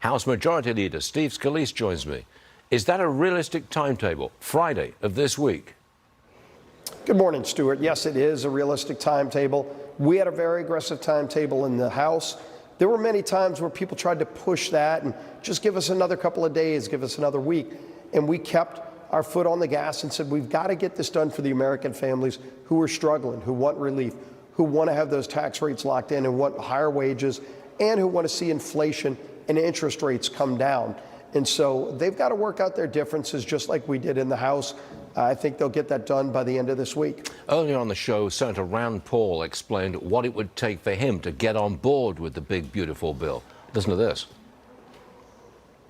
House Majority Leader Steve Scalise joins me. Is that a realistic timetable, Friday of this week? Good morning, Stuart. Yes, it is a realistic timetable. We had a very aggressive timetable in the House. There were many times where people tried to push that and just give us another couple of days, give us another week. And we kept our foot on the gas and said, we've got to get this done for the American families who are struggling, who want relief, who want to have those tax rates locked in and want higher wages, and who want to see inflation and interest rates come down. And so they've got to work out their differences just like we did in the House. I think they'll get that done by the end of this week. Earlier on the show, Senator Rand Paul explained what it would take for him to get on board with the big, beautiful bill. Listen to this.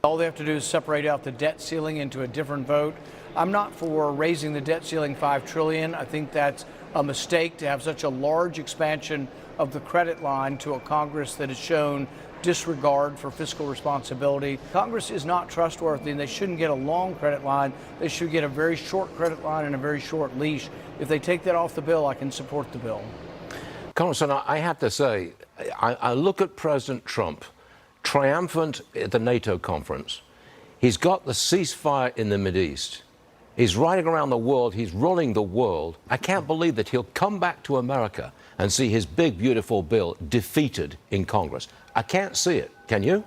All they have to do is separate out the debt ceiling into a different vote. I'm not for raising the debt ceiling $5 trillion. I think that's a mistake to have such a large expansion of the credit line to a Congress that has shown disregard for fiscal responsibility. Congress is not trustworthy, and they shouldn't get a long credit line. They should get a very short credit line and a very short leash. If they take that off the bill, I can support the bill. Congressman, I have to say, I look at President Trump, triumphant at the NATO conference. He's got the ceasefire in the Mideast. He's riding around the world. He's running the world. I can't believe that he'll come back to America and see his big, beautiful bill defeated in Congress. I can't see it. Can you?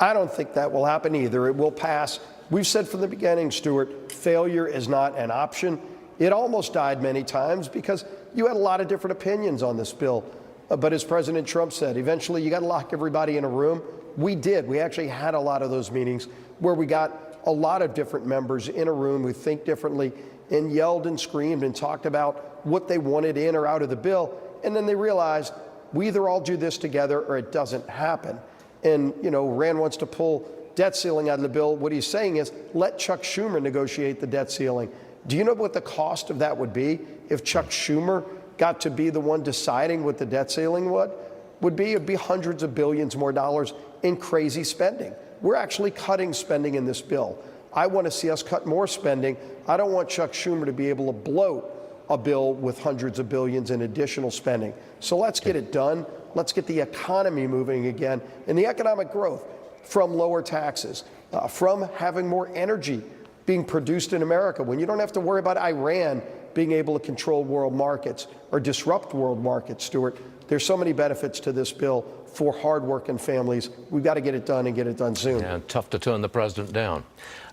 I don't think that will happen either. It will pass. We've said from the beginning, Stuart, failure is not an option. It almost died many times because you had a lot of different opinions on this bill. But as President Trump said, eventually you got to lock everybody in a room. We did. We actually had a lot of those meetings where we got a lot of different members in a room who think differently and yelled and screamed and talked about what they wanted in or out of the bill. And then they realized we either all do this together or it doesn't happen. And, you know, Rand wants to pull debt ceiling out of the bill. What he's saying is let Chuck Schumer negotiate the debt ceiling. Do you know what the cost of that would be if Chuck Schumer got to be the one deciding what the debt ceiling would be? It'd be hundreds of billions more dollars in crazy spending. We're actually cutting spending in this bill. I want to see us cut more spending. I don't want Chuck Schumer to be able to bloat a bill with hundreds of billions in additional spending. So let's get it done. Let's get the economy moving again, and the economic growth from lower taxes, from having more energy being produced in America. When you don't have to worry about Iran being able to control world markets or disrupt world markets, Stuart, there's so many benefits to this bill for hardworking families. We've got to get it done and get it done soon. Yeah, tough to turn the president down.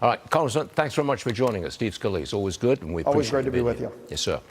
All right, Congressman, thanks very much for joining us. Steve Scalise, always good, and we appreciate Always great to be with you. Yes, sir.